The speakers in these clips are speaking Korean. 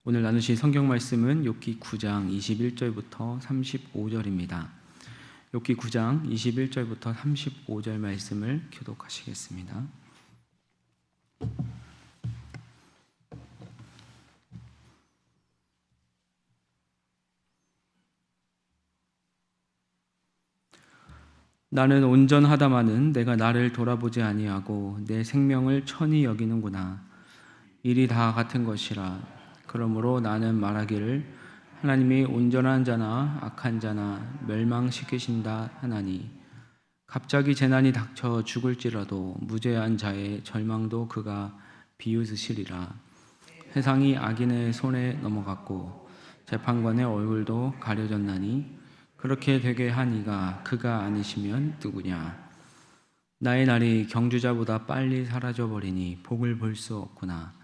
오늘 나누실 성경 말씀은 욥기 9장 21절부터 35절입니다. 욥기 9장 21절부터 35절 말씀을 교독하시겠습니다. 나는 온전하다마는 내가 나를 돌아보지 아니하고 내 생명을 천히 여기는구나. 일이 다 같은 것이라. 그러므로 나는 말하기를 하나님이 온전한 자나 악한 자나 멸망시키신다 하나니, 갑자기 재난이 닥쳐 죽을지라도 무죄한 자의 절망도 그가 비웃으시리라. 세상이 악인의 손에 넘어갔고 재판관의 얼굴도 가려졌나니, 그렇게 되게 한 이가 그가 아니시면 누구냐. 나의 날이 경주자보다 빨리 사라져버리니 복을 볼 수 없구나.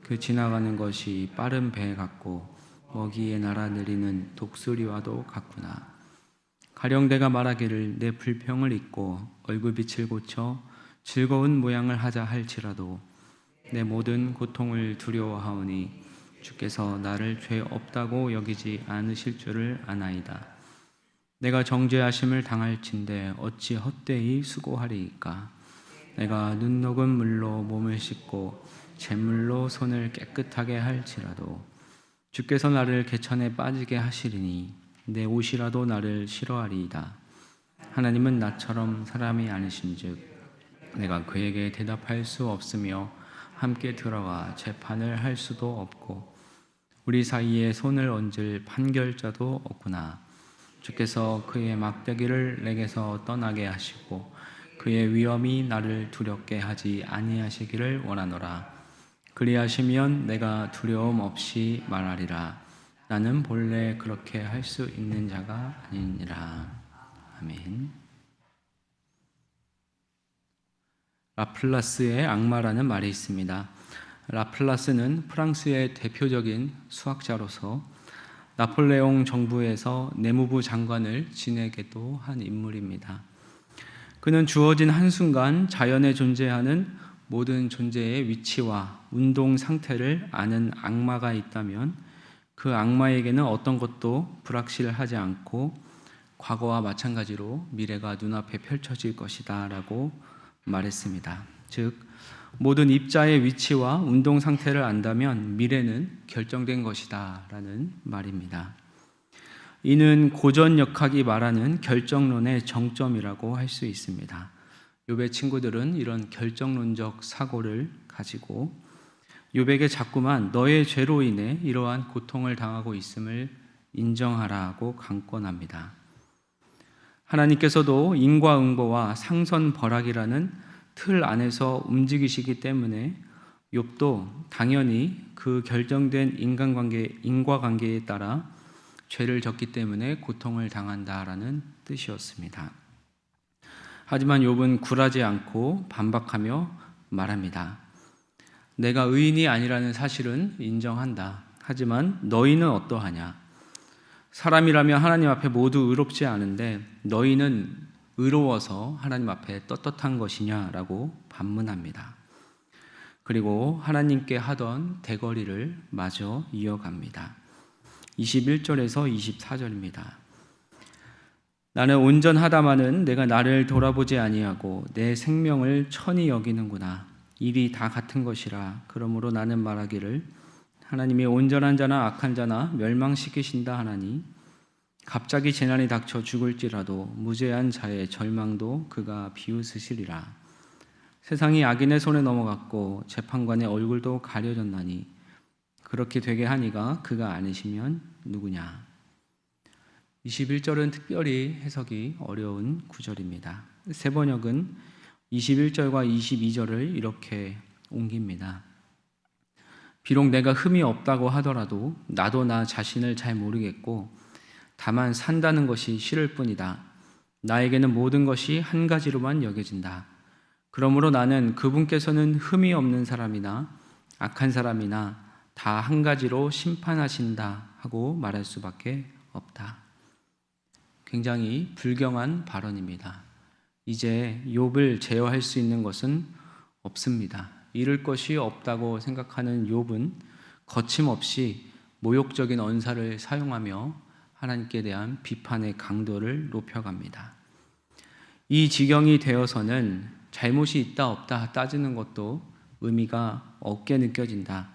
그 지나가는 것이 빠른 배 같고 먹이에 날아내리는 독수리와도 같구나. 가령 내가 말하기를 내 불평을 잊고 얼굴빛을 고쳐 즐거운 모양을 하자 할지라도 내 모든 고통을 두려워하오니 주께서 나를 죄 없다고 여기지 않으실 줄을 아나이다. 내가 정죄하심을 당할진대 어찌 헛되이 수고하리이까. 내가 눈 녹은 물로 몸을 씻고 잿물로 손을 깨끗하게 할지라도 주께서 나를 개천에 빠지게 하시리니 내 옷이라도 나를 싫어하리이다. 하나님은 나처럼 사람이 아니신즉 내가 그에게 대답할 수 없으며 함께 들어가 재판을 할 수도 없고 우리 사이에 손을 얹을 판결자도 없구나. 주께서 그의 막대기를 내게서 떠나게 하시고 그의 위엄이 나를 두렵게 하지 아니하시기를 원하노라. 그리하시면 내가 두려움 없이 말하리라. 나는 본래 그렇게 할 수 있는 자가 아니니라. 아멘. 라플라스의 악마라는 말이 있습니다. 라플라스는 프랑스의 대표적인 수학자로서 나폴레옹 정부에서 내무부 장관을 지내기도 한 인물입니다. 그는 주어진 한순간 자연에 존재하는 모든 존재의 위치와 운동 상태를 아는 악마가 있다면 그 악마에게는 어떤 것도 불확실하지 않고 과거와 마찬가지로 미래가 눈앞에 펼쳐질 것이다 라고 말했습니다. 즉, 모든 입자의 위치와 운동 상태를 안다면 미래는 결정된 것이다 라는 말입니다. 이는 고전역학이 말하는 결정론의 정점이라고 할 수 있습니다. 욥의 친구들은 이런 결정론적 사고를 가지고 욥에게 자꾸만 너의 죄로 인해 이러한 고통을 당하고 있음을 인정하라고 강권합니다. 하나님께서도 인과응보와 상선벌악이라는 틀 안에서 움직이시기 때문에 욥도 당연히 그 결정된 인과관계에 따라 죄를 졌기 때문에 고통을 당한다라는 뜻이었습니다. 하지만 욥은 굴하지 않고 반박하며 말합니다. 내가 의인이 아니라는 사실은 인정한다. 하지만 너희는 어떠하냐? 사람이라면 하나님 앞에 모두 의롭지 않은데 너희는 의로워서 하나님 앞에 떳떳한 것이냐라고 반문합니다. 그리고 하나님께 하던 대거리를 마저 이어갑니다. 21절에서 24절입니다. 나는 온전하다마는 내가 나를 돌아보지 아니하고 내 생명을 천히 여기는구나. 일이 다 같은 것이라. 그러므로 나는 말하기를 하나님이 온전한 자나 악한 자나 멸망시키신다 하나니, 갑자기 재난이 닥쳐 죽을지라도 무죄한 자의 절망도 그가 비웃으시리라. 세상이 악인의 손에 넘어갔고 재판관의 얼굴도 가려졌나니, 그렇게 되게 하니가 그가 아니시면 누구냐. 21절은 특별히 해석이 어려운 구절입니다. 세번역은 21절과 22절을 이렇게 옮깁니다. 비록 내가 흠이 없다고 하더라도 나도 나 자신을 잘 모르겠고 다만 산다는 것이 싫을 뿐이다. 나에게는 모든 것이 한 가지로만 여겨진다. 그러므로 나는 그분께서는 흠이 없는 사람이나 악한 사람이나 다 한 가지로 심판하신다 하고 말할 수밖에 없다. 굉장히 불경한 발언입니다. 이제 욥을 제어할 수 있는 것은 없습니다. 잃을 것이 없다고 생각하는 욥은 거침없이 모욕적인 언사를 사용하며 하나님께 대한 비판의 강도를 높여갑니다. 이 지경이 되어서는 잘못이 있다 없다 따지는 것도 의미가 없게 느껴진다.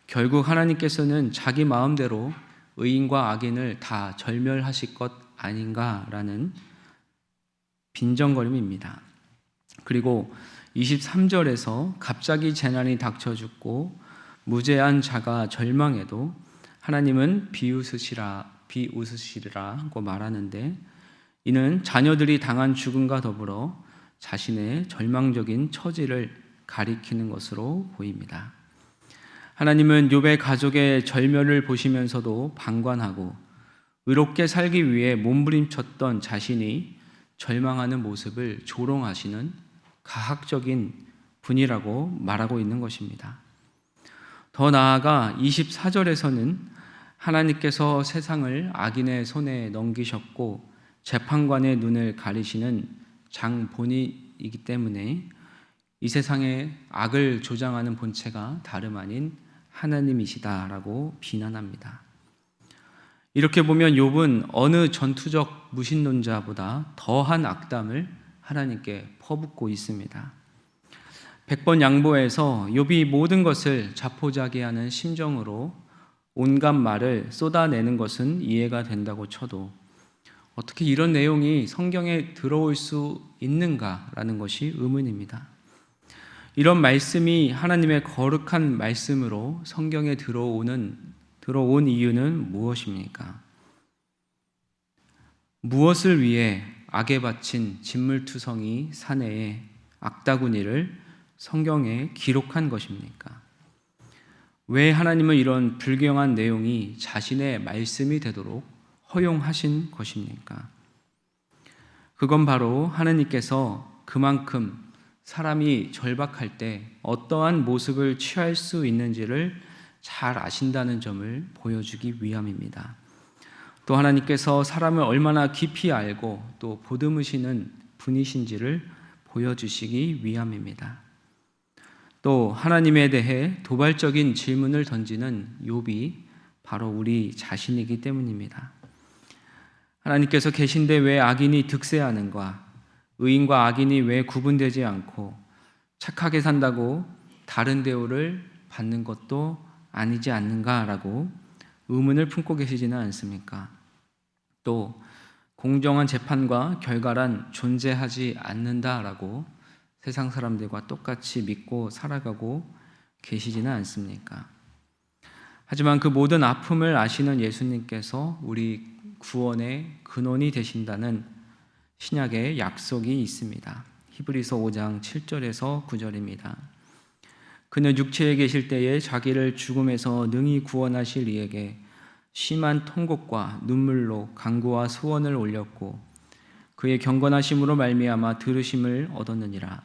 결국 하나님께서는 자기 마음대로 의인과 악인을 다 절멸하실 것 아닌가라는 빈정거림입니다. 그리고 23절에서 갑자기 재난이 닥쳐 죽고 무죄한 자가 절망해도 하나님은 비웃으시리라고 말하는데, 이는 자녀들이 당한 죽음과 더불어 자신의 절망적인 처지를 가리키는 것으로 보입니다. 하나님은 욥의 가족의 절멸을 보시면서도 방관하고 의롭게 살기 위해 몸부림쳤던 자신이 절망하는 모습을 조롱하시는 가학적인 분이라고 말하고 있는 것입니다. 더 나아가 24절에서는 하나님께서 세상을 악인의 손에 넘기셨고 재판관의 눈을 가리시는 장본인이기 때문에 이 세상에 악을 조장하는 본체가 다름 아닌 하나님이시다라고 비난합니다. 이렇게 보면 욥은 어느 전투적 무신론자보다 더한 악담을 하나님께 퍼붓고 있습니다. 100번 양보해서 욥이 모든 것을 자포자기하는 심정으로 온갖 말을 쏟아내는 것은 이해가 된다고 쳐도 어떻게 이런 내용이 성경에 들어올 수 있는가라는 것이 의문입니다. 이런 말씀이 하나님의 거룩한 말씀으로 성경에 들어온 이유는 무엇입니까? 무엇을 위해 악에 바친 진물투성이 사내의 악다구니를 성경에 기록한 것입니까? 왜 하나님은 이런 불경한 내용이 자신의 말씀이 되도록 허용하신 것입니까? 그건 바로 하나님께서 그만큼 사람이 절박할 때 어떠한 모습을 취할 수 있는지를 잘 아신다는 점을 보여주기 위함입니다. 또 하나님께서 사람을 얼마나 깊이 알고 또 보듬으시는 분이신지를 보여주시기 위함입니다. 또 하나님에 대해 도발적인 질문을 던지는 욥이 바로 우리 자신이기 때문입니다. 하나님께서 계신데 왜 악인이 득세하는가? 의인과 악인이 왜 구분되지 않고 착하게 산다고 다른 대우를 받는 것도 아니지 않는가라고 의문을 품고 계시지는 않습니까? 또 공정한 재판과 결과란 존재하지 않는다라고 세상 사람들과 똑같이 믿고 살아가고 계시지는 않습니까? 하지만 그 모든 아픔을 아시는 예수님께서 우리 구원의 근원이 되신다는 신약의 약속이 있습니다. 히브리서 5장 7절에서 9절입니다. 그는 육체에 계실 때에 자기를 죽음에서 능히 구원하실 이에게 심한 통곡과 눈물로 간구와 소원을 올렸고 그의 경건하심으로 말미암아 들으심을 얻었느니라.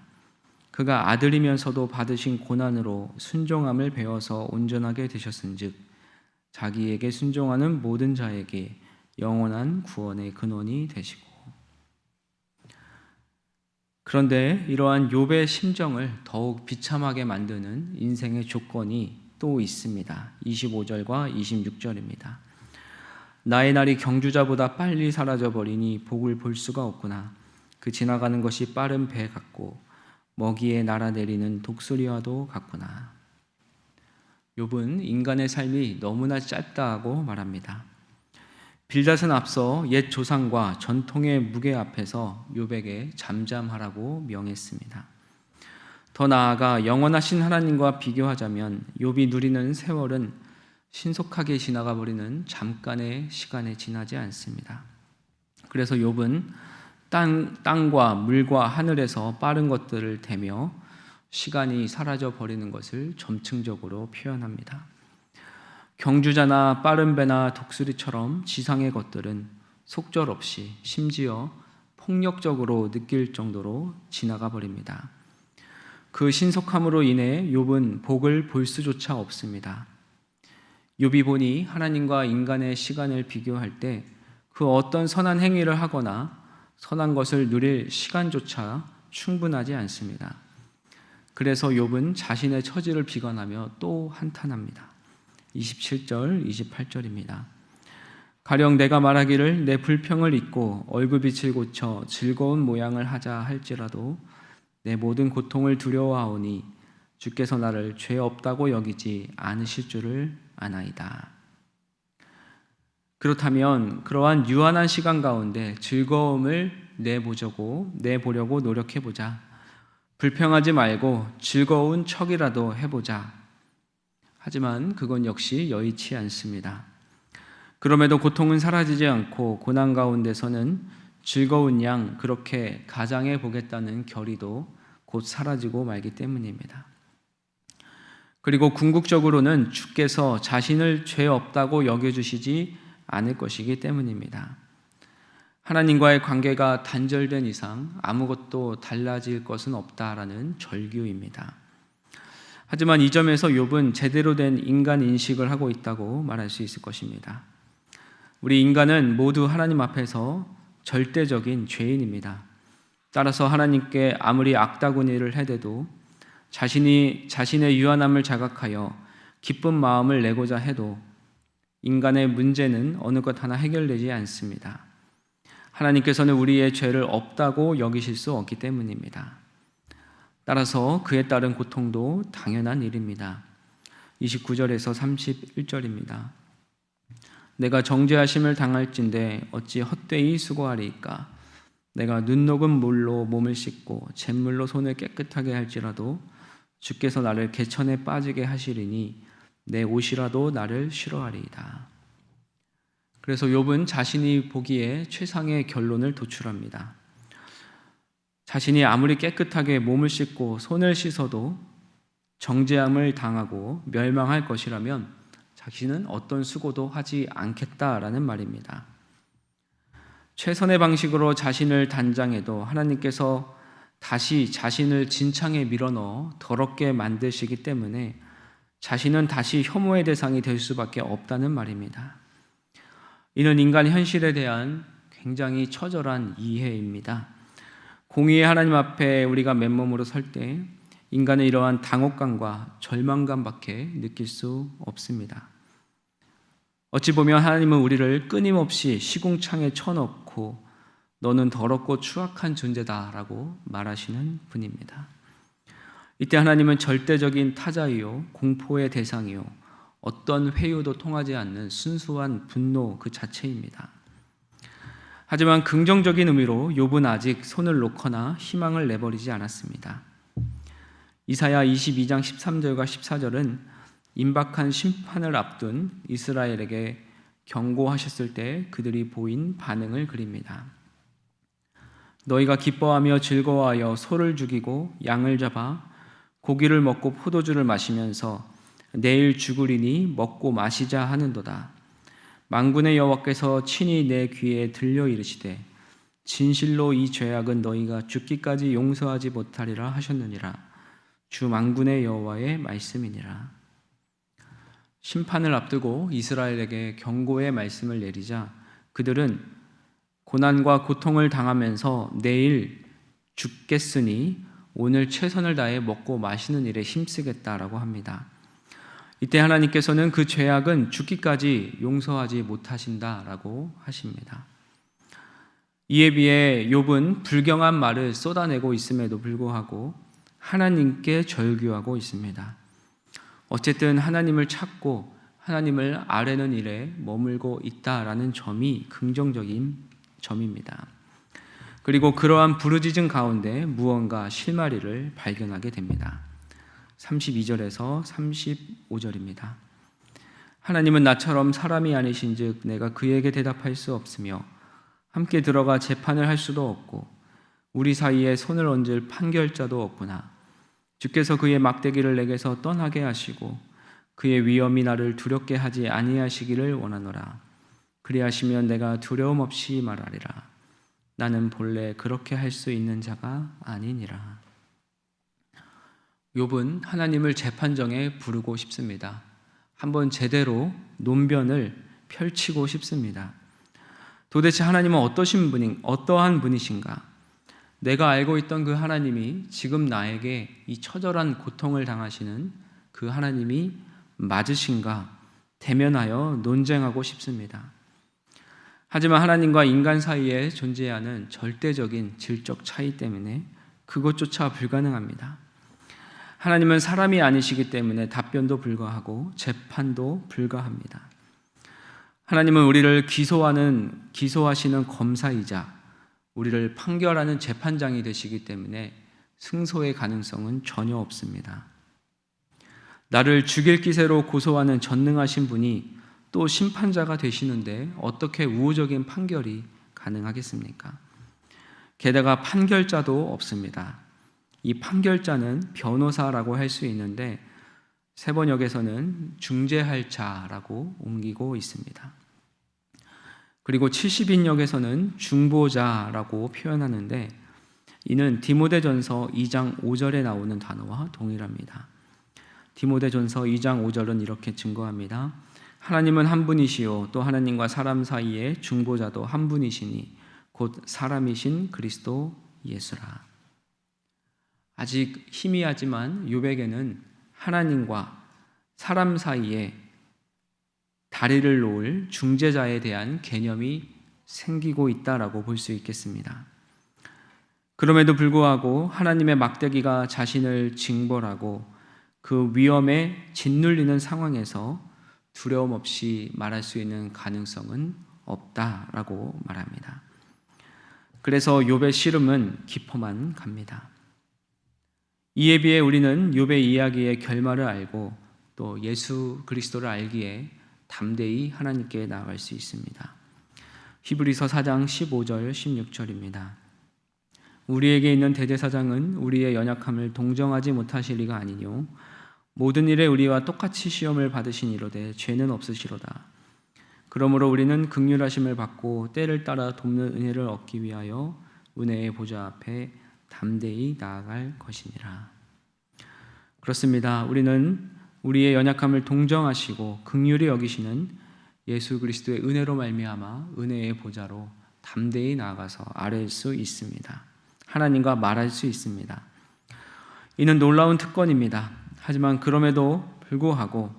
그가 아들이면서도 받으신 고난으로 순종함을 배워서 온전하게 되셨은즉 자기에게 순종하는 모든 자에게 영원한 구원의 근원이 되시고. 그런데 이러한 욥의 심정을 더욱 비참하게 만드는 인생의 조건이 또 있습니다. 25절과 26절입니다. 나의 날이 경주자보다 빨리 사라져버리니 복을 볼 수가 없구나. 그 지나가는 것이 빠른 배 같고 먹이에 날아내리는 독수리와도 같구나. 욥은 인간의 삶이 너무나 짧다고 말합니다. 빌닷은 앞서 옛 조상과 전통의 무게 앞에서 욥에게 잠잠하라고 명했습니다. 더 나아가 영원하신 하나님과 비교하자면 욥이 누리는 세월은 신속하게 지나가 버리는 잠깐의 시간에 지나지 않습니다. 그래서 욥은 땅과 물과 하늘에서 빠른 것들을 대며 시간이 사라져 버리는 것을 점층적으로 표현합니다. 경주자나 빠른 배나 독수리처럼 지상의 것들은 속절없이 심지어 폭력적으로 느낄 정도로 지나가 버립니다. 그 신속함으로 인해 욥은 복을 볼 수조차 없습니다. 욥이 보니 하나님과 인간의 시간을 비교할 때 그 어떤 선한 행위를 하거나 선한 것을 누릴 시간조차 충분하지 않습니다. 그래서 욥은 자신의 처지를 비관하며 또 한탄합니다. 27절, 28절입니다. 가령 내가 말하기를 내 불평을 잊고 얼굴빛을 고쳐 즐거운 모양을 하자 할지라도 내 모든 고통을 두려워하오니 주께서 나를 죄 없다고 여기지 않으실 줄을 아나이다. 그렇다면 그러한 유한한 시간 가운데 즐거움을 내보려고 노력해보자. 불평하지 말고 즐거운 척이라도 해보자. 하지만 그건 역시 여의치 않습니다. 그럼에도 고통은 사라지지 않고 고난 가운데서는 즐거운 양 그렇게 가장해 보겠다는 결의도 곧 사라지고 말기 때문입니다. 그리고 궁극적으로는 주께서 자신을 죄 없다고 여겨주시지 않을 것이기 때문입니다. 하나님과의 관계가 단절된 이상 아무것도 달라질 것은 없다라는 절규입니다. 하지만 이 점에서 욥은 제대로 된 인간 인식을 하고 있다고 말할 수 있을 것입니다. 우리 인간은 모두 하나님 앞에서 절대적인 죄인입니다. 따라서 하나님께 아무리 악다구니를 해대도 자신의 유한함을 자각하여 기쁜 마음을 내고자 해도 인간의 문제는 어느 것 하나 해결되지 않습니다. 하나님께서는 우리의 죄를 없다고 여기실 수 없기 때문입니다. 따라서 그에 따른 고통도 당연한 일입니다. 29절에서 31절입니다. 내가 정죄하심을 당할진대 어찌 헛되이 수고하리이까. 내가 눈 녹은 물로 몸을 씻고 잿물로 손을 깨끗하게 할지라도 주께서 나를 개천에 빠지게 하시리니 내 옷이라도 나를 싫어하리이다. 그래서 욥은 자신이 보기에 최상의 결론을 도출합니다. 자신이 아무리 깨끗하게 몸을 씻고 손을 씻어도 정죄함을 당하고 멸망할 것이라면 자신은 어떤 수고도 하지 않겠다라는 말입니다. 최선의 방식으로 자신을 단장해도 하나님께서 다시 자신을 진창에 밀어넣어 더럽게 만드시기 때문에 자신은 다시 혐오의 대상이 될 수밖에 없다는 말입니다. 이는 인간 현실에 대한 굉장히 처절한 이해입니다. 공의의 하나님 앞에 우리가 맨몸으로 설 때 인간은 이러한 당혹감과 절망감밖에 느낄 수 없습니다. 어찌 보면 하나님은 우리를 끊임없이 시궁창에 쳐넣고 너는 더럽고 추악한 존재다라고 말하시는 분입니다. 이때 하나님은 절대적인 타자이요 공포의 대상이요 어떤 회유도 통하지 않는 순수한 분노 그 자체입니다. 하지만 긍정적인 의미로 욥은 아직 손을 놓거나 희망을 내버리지 않았습니다. 이사야 22장 13절과 14절은 임박한 심판을 앞둔 이스라엘에게 경고하셨을 때 그들이 보인 반응을 그립니다. 너희가 기뻐하며 즐거워하여 소를 죽이고 양을 잡아 고기를 먹고 포도주를 마시면서 내일 죽으리니 먹고 마시자 하는도다. 만군의 여호와께서 친히 내 귀에 들려 이르시되 진실로 이 죄악은 너희가 죽기까지 용서하지 못하리라 하셨느니라. 주 만군의 여호와의 말씀이니라. 심판을 앞두고 이스라엘에게 경고의 말씀을 내리자 그들은 고난과 고통을 당하면서 내일 죽겠으니 오늘 최선을 다해 먹고 마시는 일에 힘쓰겠다라고 합니다. 이때 하나님께서는 그 죄악은 죽기까지 용서하지 못하신다라고 하십니다. 이에 비해 욥은 불경한 말을 쏟아내고 있음에도 불구하고 하나님께 절규하고 있습니다. 어쨌든 하나님을 찾고 하나님을 아뢰는 일에 머물고 있다라는 점이 긍정적인 점입니다. 그리고 그러한 부르짖음 가운데 무언가 실마리를 발견하게 됩니다. 32절에서 35절입니다. 하나님은 나처럼 사람이 아니신즉 내가 그에게 대답할 수 없으며 함께 들어가 재판을 할 수도 없고 우리 사이에 손을 얹을 판결자도 없구나. 주께서 그의 막대기를 내게서 떠나게 하시고 그의 위엄이 나를 두렵게 하지 아니하시기를 원하노라. 그리하시면 내가 두려움 없이 말하리라. 나는 본래 그렇게 할 수 있는 자가 아니니라. 욥은 하나님을 재판정에 부르고 싶습니다. 한번 제대로 논변을 펼치고 싶습니다. 도대체 하나님은 어떠한 분이신가? 내가 알고 있던 그 하나님이 지금 나에게 이 처절한 고통을 당하시는 그 하나님이 맞으신가? 대면하여 논쟁하고 싶습니다. 하지만 하나님과 인간 사이에 존재하는 절대적인 질적 차이 때문에 그것조차 불가능합니다. 하나님은 사람이 아니시기 때문에 답변도 불가하고 재판도 불가합니다. 하나님은 우리를 기소하시는 검사이자 우리를 판결하는 재판장이 되시기 때문에 승소의 가능성은 전혀 없습니다. 나를 죽일 기세로 고소하는 전능하신 분이 또 심판자가 되시는데 어떻게 우호적인 판결이 가능하겠습니까? 게다가 판결자도 없습니다. 이 판결자는 변호사라고 할 수 있는데 세번역에서는 중재할 자라고 옮기고 있습니다. 그리고 70인역에서는 중보자라고 표현하는데 이는 디모데전서 2장 5절에 나오는 단어와 동일합니다. 디모데전서 2장 5절은 이렇게 증거합니다. 하나님은 한 분이시요 또 하나님과 사람 사이에 중보자도 한 분이시니 곧 사람이신 그리스도 예수라. 아직 희미하지만 욥에게는 하나님과 사람 사이에 다리를 놓을 중재자에 대한 개념이 생기고 있다라고 볼 수 있겠습니다. 그럼에도 불구하고 하나님의 막대기가 자신을 징벌하고 그 위험에 짓눌리는 상황에서 두려움 없이 말할 수 있는 가능성은 없다라고 말합니다. 그래서 욥의 씨름은 깊어만 갑니다. 이에 비해 우리는 욥의 이야기의 결말을 알고 또 예수 그리스도를 알기에 담대히 하나님께 나아갈 수 있습니다. 히브리서 4장 15절 16절입니다. 우리에게 있는 대제사장은 우리의 연약함을 동정하지 못하실 리가 아니뇨 모든 일에 우리와 똑같이 시험을 받으시니로되 죄는 없으시로다. 그러므로 우리는 긍휼하심을 받고 때를 따라 돕는 은혜를 얻기 위하여 은혜의 보좌 앞에 담대히 나아갈 것이니라. 그렇습니다. 우리는 우리의 연약함을 동정하시고 긍휼히 여기시는 예수 그리스도의 은혜로 말미암아 은혜의 보좌로 담대히 나아가서 아뢰일 수 있습니다. 하나님과 말할 수 있습니다. 이는 놀라운 특권입니다. 하지만 그럼에도 불구하고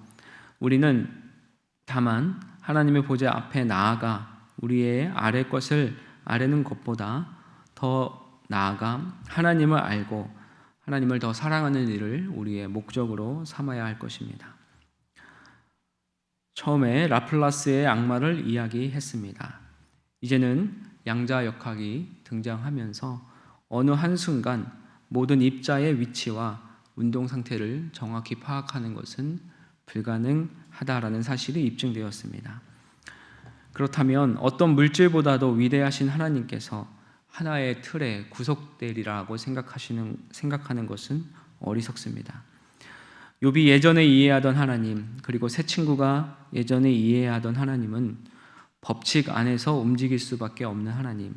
우리는 다만 하나님의 보좌 앞에 나아가 우리의 아뢰 것을 아뢰는 것보다 더 나아가 하나님을 알고 하나님을 더 사랑하는 일을 우리의 목적으로 삼아야 할 것입니다. 처음에 라플라스의 악마를 이야기했습니다. 이제는 양자역학이 등장하면서 어느 한순간 모든 입자의 위치와 운동 상태를 정확히 파악하는 것은 불가능하다라는 사실이 입증되었습니다. 그렇다면 어떤 물질보다도 위대하신 하나님께서 하나의 틀에 구속되리라고 생각하는 것은 어리석습니다. 욥이 예전에 이해하던 하나님, 그리고 새 친구가 예전에 이해하던 하나님은 법칙 안에서 움직일 수밖에 없는 하나님,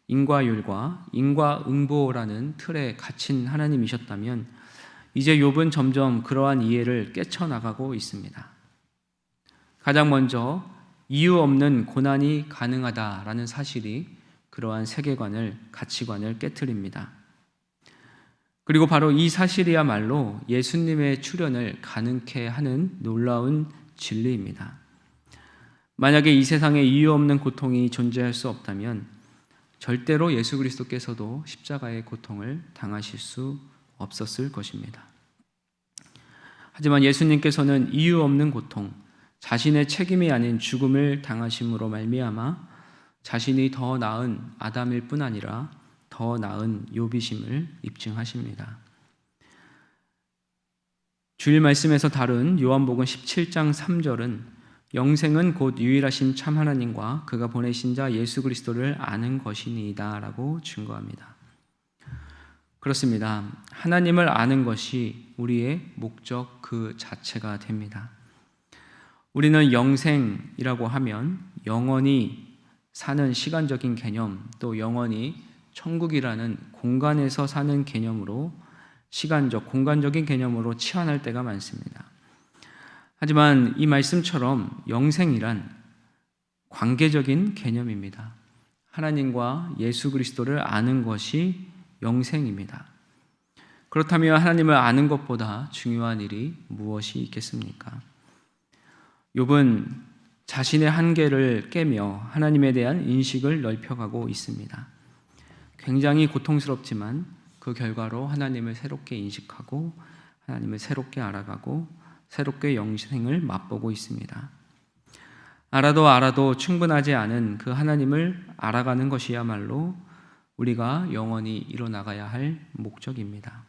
인과율과 인과응보라는 틀에 갇힌 하나님이셨다면 이제 욥은 점점 그러한 이해를 깨쳐나가고 있습니다. 가장 먼저 이유 없는 고난이 가능하다라는 사실이 그러한 세계관을, 가치관을 깨트립니다. 그리고 바로 이 사실이야말로 예수님의 출현을 가능케 하는 놀라운 진리입니다. 만약에 이 세상에 이유 없는 고통이 존재할 수 없다면 절대로 예수 그리스도께서도 십자가의 고통을 당하실 수 없었을 것입니다. 하지만 예수님께서는 이유 없는 고통, 자신의 책임이 아닌 죽음을 당하심으로 말미암아 자신이 더 나은 아담일 뿐 아니라 더 나은 욥이심을 입증하십니다. 주일 말씀에서 다룬 요한복음 17장 3절은 영생은 곧 유일하신 참 하나님과 그가 보내신 자 예수 그리스도를 아는 것이니이다 라고 증거합니다. 그렇습니다. 하나님을 아는 것이 우리의 목적 그 자체가 됩니다. 우리는 영생이라고 하면 영원히 사는 시간적인 개념, 또 영원히 천국이라는 공간에서 사는 개념으로 시간적, 공간적인 개념으로 치환할 때가 많습니다. 하지만 이 말씀처럼 영생이란 관계적인 개념입니다. 하나님과 예수 그리스도를 아는 것이 영생입니다. 그렇다면 하나님을 아는 것보다 중요한 일이 무엇이 있겠습니까? 욥은 자신의 한계를 깨며 하나님에 대한 인식을 넓혀가고 있습니다. 굉장히 고통스럽지만 그 결과로 하나님을 새롭게 인식하고 하나님을 새롭게 알아가고 새롭게 영생을 맛보고 있습니다. 알아도 충분하지 않은 그 하나님을 알아가는 것이야말로 우리가 영원히 이뤄나가야 할 목적입니다.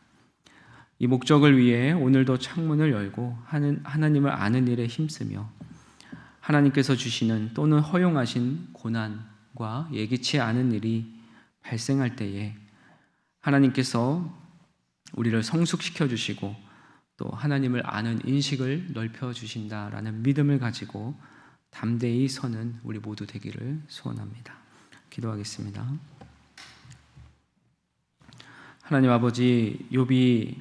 이 목적을 위해 오늘도 창문을 열고 하나님을 아는 일에 힘쓰며 하나님께서 주시는 또는 허용하신 고난과 예기치 않은 일이 발생할 때에 하나님께서 우리를 성숙시켜 주시고 또 하나님을 아는 인식을 넓혀 주신다라는 믿음을 가지고 담대히 서는 우리 모두 되기를 소원합니다. 기도하겠습니다. 하나님 아버지, 욥이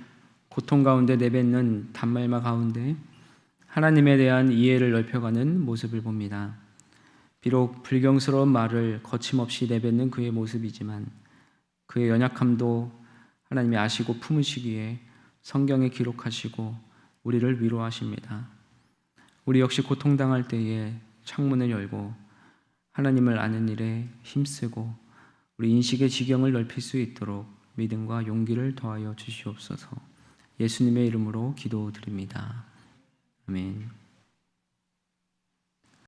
고통 가운데 내뱉는 단말마 가운데 하나님에 대한 이해를 넓혀가는 모습을 봅니다. 비록 불경스러운 말을 거침없이 내뱉는 그의 모습이지만 그의 연약함도 하나님이 아시고 품으시기에 성경에 기록하시고 우리를 위로하십니다. 우리 역시 고통당할 때에 창문을 열고 하나님을 아는 일에 힘쓰고 우리 인식의 지경을 넓힐 수 있도록 믿음과 용기를 더하여 주시옵소서. 예수님의 이름으로 기도드립니다. 아멘.